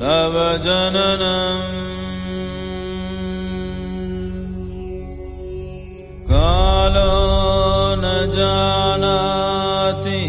tava jananam kalo na janati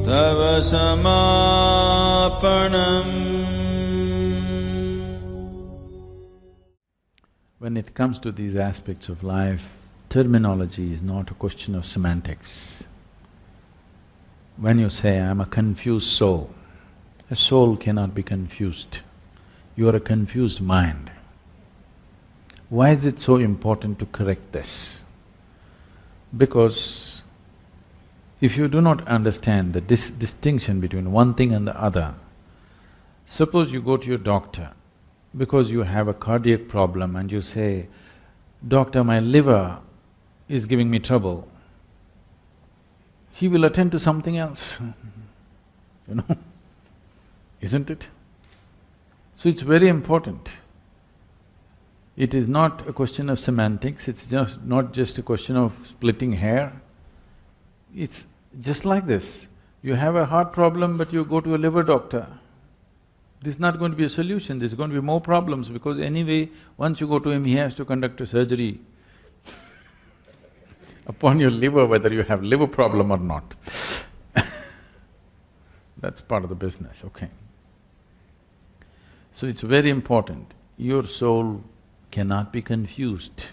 tava samapanam. When it comes to these aspects of life, terminology is not a question of semantics. When you say, I'm a confused soul, a soul cannot be confused. You are a confused mind. Why is it so important to correct this? Because if you do not understand the distinction between one thing and the other, suppose you go to your doctor because you have a cardiac problem and you say, Doctor, my liver is giving me trouble. He will attend to something else, you know, isn't it? So it's very important. It is not a question of semantics, it's just not just a question of splitting hair. It's just like this. You have a heart problem but you go to a liver doctor. This is not going to be a solution, there's going to be more problems because anyway, once you go to him, he has to conduct a surgery upon your liver, whether you have liver problem or not. That's part of the business, okay. So it's very important, your soul cannot be confused.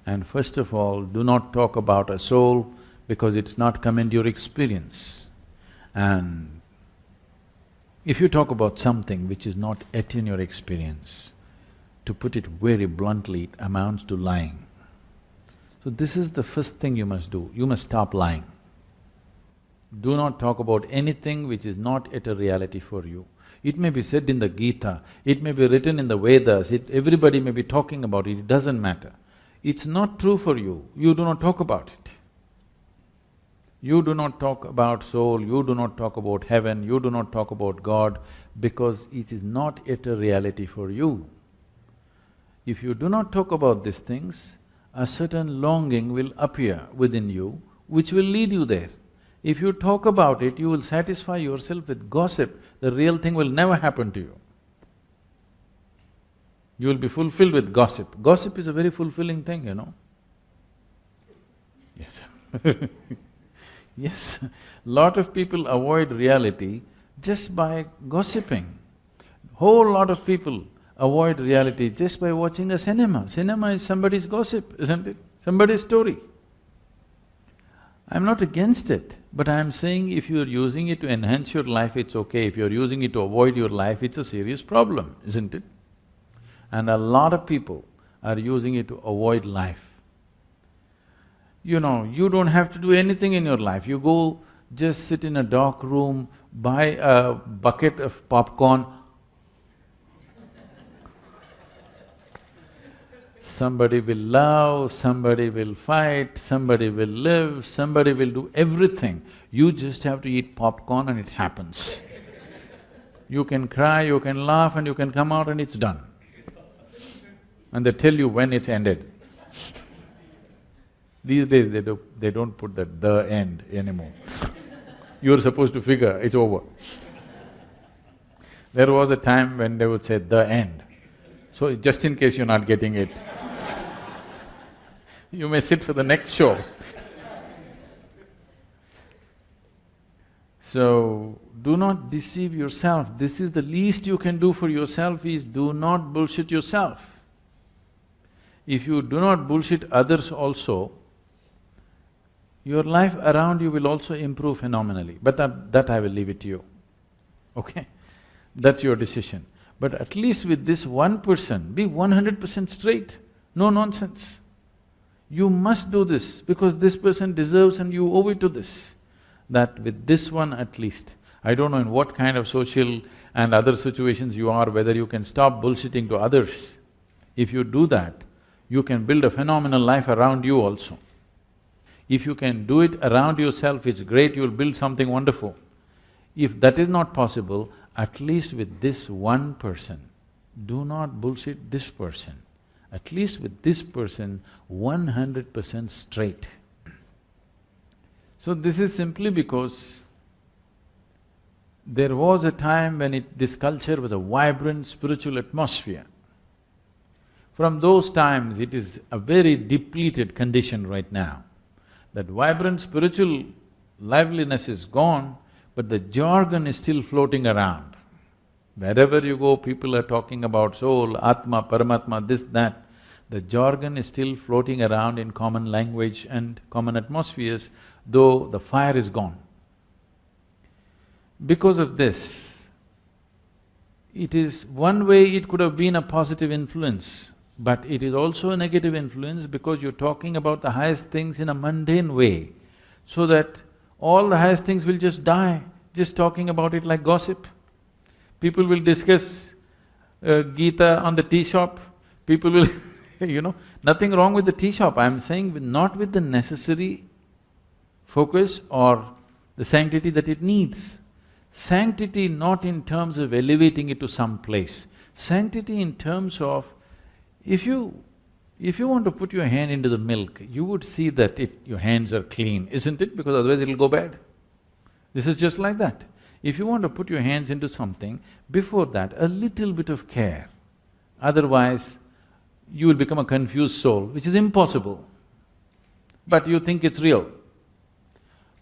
And first of all, do not talk about a soul because it's not come into your experience. And if you talk about something which is not yet in your experience, to put it very bluntly, it amounts to lying. So this is the first thing you must do, you must stop lying. Do not talk about anything which is not yet a reality for you. It may be said in the Gita, it may be written in the Vedas, everybody may be talking about it, it doesn't matter. It's not true for you, you do not talk about it. You do not talk about soul, you do not talk about heaven, you do not talk about God because it is not yet a reality for you. If you do not talk about these things, a certain longing will appear within you which will lead you there. If you talk about it, you will satisfy yourself with gossip, the real thing will never happen to you. You will be fulfilled with gossip. Gossip is a very fulfilling thing, you know. Yes. Yes, lot of people avoid reality just by gossiping. Whole lot of people avoid reality just by watching a cinema. Cinema is somebody's gossip, isn't it? Somebody's story. I'm not against it, but I'm saying if you're using it to enhance your life, it's okay. If you're using it to avoid your life, it's a serious problem, isn't it? And a lot of people are using it to avoid life. You know, you don't have to do anything in your life, you go just sit in a dark room, buy a bucket of popcorn. Somebody will love, somebody will fight, somebody will live, somebody will do everything. You just have to eat popcorn and it happens. You can cry, you can laugh and you can come out and it's done. And they tell you when it's ended. These days they don't put that "the end" anymore. You're supposed to figure, it's over. There was a time when they would say "the end." So just in case you're not getting it, you may sit for the next show. So, do not deceive yourself. This is the least you can do for yourself is do not bullshit yourself. If you do not bullshit others also, your life around you will also improve phenomenally, but that I will leave it to you, okay? That's your decision. But at least with this one person, be 100% straight, no nonsense. You must do this because this person deserves and you owe it to this. That with this one at least, I don't know in what kind of social and other situations you are, whether you can stop bullshitting to others. If you do that, you can build a phenomenal life around you also. If you can do it around yourself, it's great, you'll build something wonderful. If that is not possible, at least with this one person, do not bullshit this person. At least with this person, 100% straight. So this is simply because There was a time when this culture was a vibrant spiritual atmosphere. From those times, it is a very depleted condition right now. That vibrant spiritual liveliness is gone, but the jargon is still floating around. Wherever you go, people are talking about soul, Atma, Paramatma, this, that. The jargon is still floating around in common language and common atmospheres, though the fire is gone. Because of this, it is… one way it could have been a positive influence, but it is also a negative influence because you're talking about the highest things in a mundane way, so that all the highest things will just die, just talking about it like gossip. People will discuss Gita on the tea shop, people will nothing wrong with the tea shop, I'm saying not with the necessary focus or the sanctity that it needs. Sanctity not in terms of elevating it to some place, sanctity in terms of if you want to put your hand into the milk, you would see that your hands are clean, isn't it? Because otherwise it'll go bad. This is just like that. If you want to put your hands into something, before that, a little bit of care. Otherwise, you will become a confused soul, which is impossible. But you think it's real.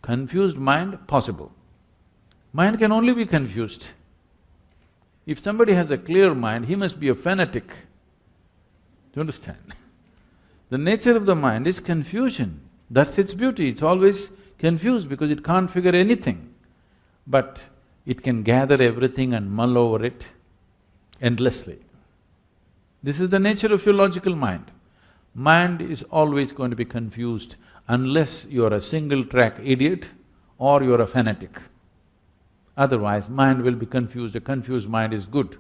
Confused mind, possible. Mind can only be confused. If somebody has a clear mind, he must be a fanatic. Do you understand? The nature of the mind is confusion. That's its beauty, it's always confused because it can't figure anything. But it can gather everything and mull over it endlessly. This is the nature of your logical mind. Mind is always going to be confused unless you're a single-track idiot or you're a fanatic. Otherwise, mind will be confused. A confused mind is good.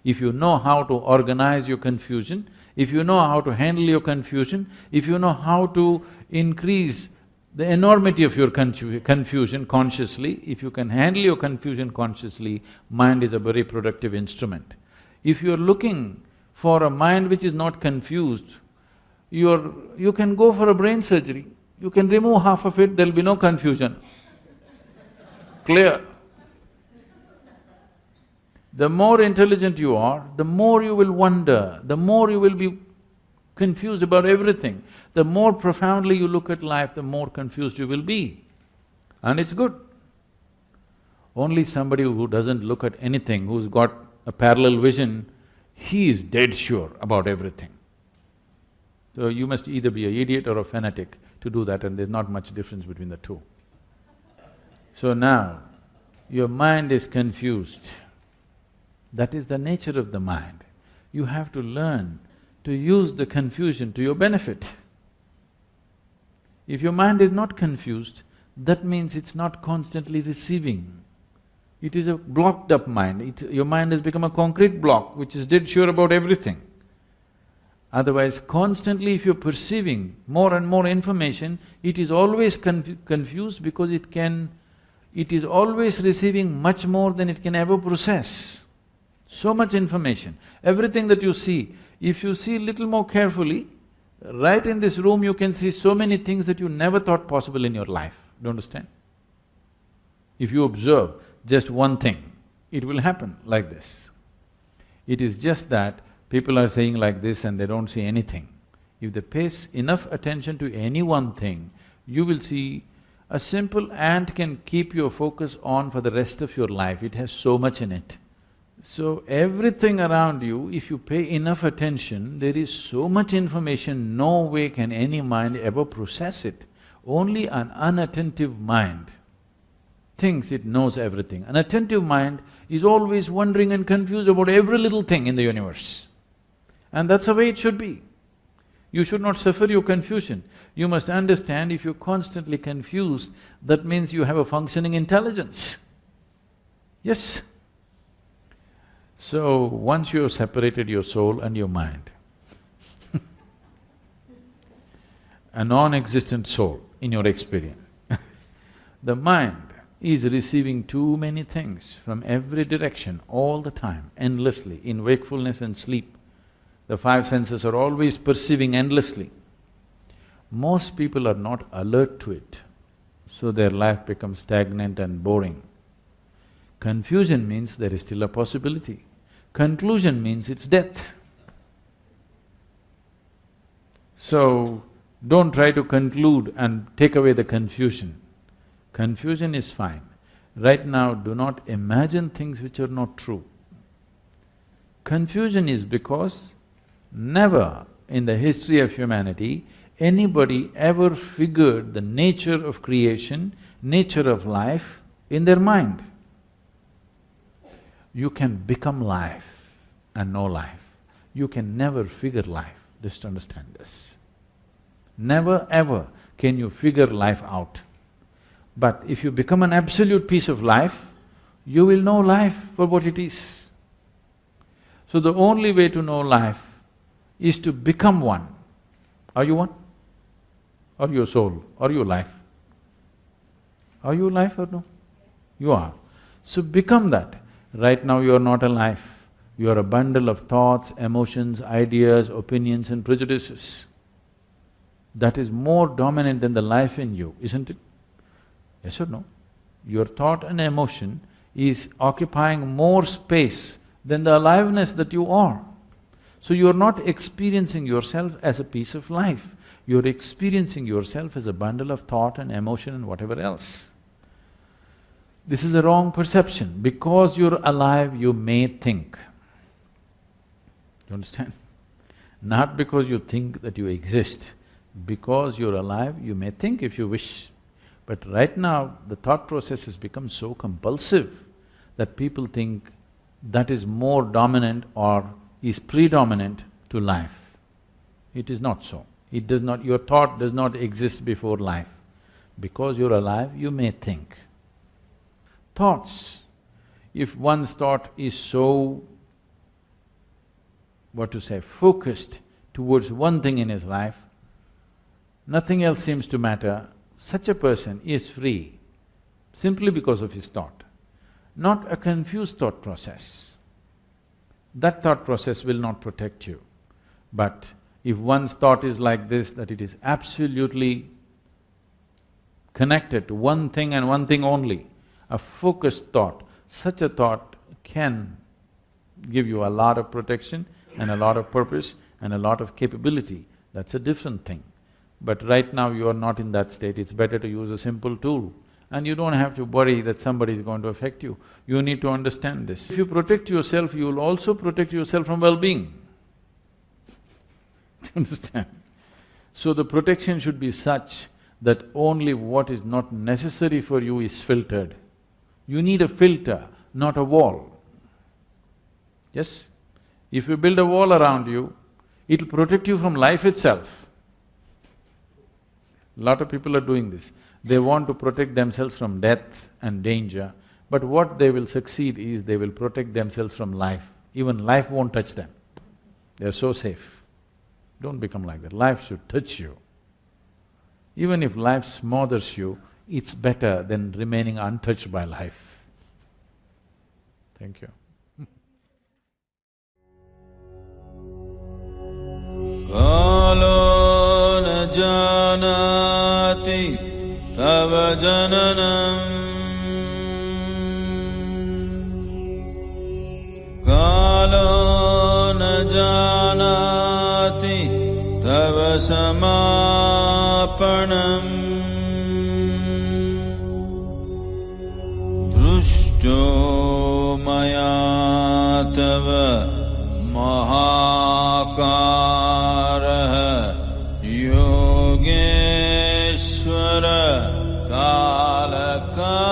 If you know how to organize your confusion, if you know how to handle your confusion, if you know how to increase the enormity of your confusion consciously, if you can handle your confusion consciously, mind is a very productive instrument. If you're looking for a mind which is not confused, you can go for a brain surgery. You can remove half of it, there'll be no confusion. Clear. The more intelligent you are, the more you will wonder, the more you will be confused about everything. The more profoundly you look at life, the more confused you will be. And it's good. Only somebody who doesn't look at anything, who's got a parallel vision, he is dead sure about everything. So you must either be an idiot or a fanatic to do that, and there's not much difference between the two. So now, your mind is confused. That is the nature of the mind. You have to learn to use the confusion to your benefit. If your mind is not confused, that means it's not constantly receiving. It is a blocked up mind, your mind has become a concrete block which is dead sure about everything. Otherwise, constantly if you're perceiving more and more information, it is always confused because it is always receiving much more than it can ever process. So much information, everything that you see, if you see little more carefully, right in this room you can see so many things that you never thought possible in your life, do you understand? If you observe just one thing, it will happen like this. It is just that people are saying like this and they don't see anything. If they pay enough attention to any one thing, you will see a simple ant can keep your focus on for the rest of your life, it has so much in it. So everything around you, if you pay enough attention, there is so much information, no way can any mind ever process it. Only an unattentive mind thinks it knows everything. An attentive mind is always wondering and confused about every little thing in the universe. And that's the way it should be. You should not suffer your confusion. You must understand if you're constantly confused, that means you have a functioning intelligence. Yes. So, once you have separated your soul and your mind, a non-existent soul in your experience, the mind is receiving too many things from every direction, all the time, endlessly, in wakefulness and sleep. The five senses are always perceiving endlessly. Most people are not alert to it, so their life becomes stagnant and boring. Confusion means there is still a possibility. Conclusion means it's death. So, don't try to conclude and take away the confusion. Confusion is fine. Right now, do not imagine things which are not true. Confusion is because never in the history of humanity anybody ever figured the nature of creation, nature of life in their mind. You can become life and know life. You can never figure life, just understand this. Never ever can you figure life out. But if you become an absolute piece of life, you will know life for what it is. So the only way to know life is to become one. Are you one? Are you a soul? Are you life? Are you life or no? You are. So become that. Right now you are not a life. You are a bundle of thoughts, emotions, ideas, opinions and prejudices. That is more dominant than the life in you, isn't it? Yes or no? Your thought and emotion is occupying more space than the aliveness that you are. So you are not experiencing yourself as a piece of life, you are experiencing yourself as a bundle of thought and emotion and whatever else. This is a wrong perception. Because you're alive, you may think. You understand? Not because you think that you exist. Because you're alive, you may think if you wish. But right now, the thought process has become so compulsive that people think that is more dominant or is predominant to life. It is not so. It does not… your thought does not exist before life. Because you're alive, you may think. Thoughts, if one's thought is so, focused towards one thing in his life, nothing else seems to matter, such a person is free simply because of his thought, not a confused thought process. That thought process will not protect you. But if one's thought is like this, that it is absolutely connected to one thing and one thing only, a focused thought, such a thought can give you a lot of protection and a lot of purpose and a lot of capability. That's a different thing. But right now you are not in that state, it's better to use a simple tool. And you don't have to worry that somebody is going to affect you. You need to understand this. If you protect yourself, you will also protect yourself from well-being. Do you understand? So the protection should be such that only what is not necessary for you is filtered. You need a filter, not a wall. Yes? If you build a wall around you, it'll protect you from life itself. Lot of people are doing this. They want to protect themselves from death and danger, but what they will succeed is they will protect themselves from life. Even life won't touch them. They're so safe. Don't become like that. Life should touch you. Even if life smothers you, it's better than remaining untouched by life. Thank you. Kalo na janati tava jananam Kalo na janati tava samapanam Drushto maya tava mahakaraha yogeshwara kalaka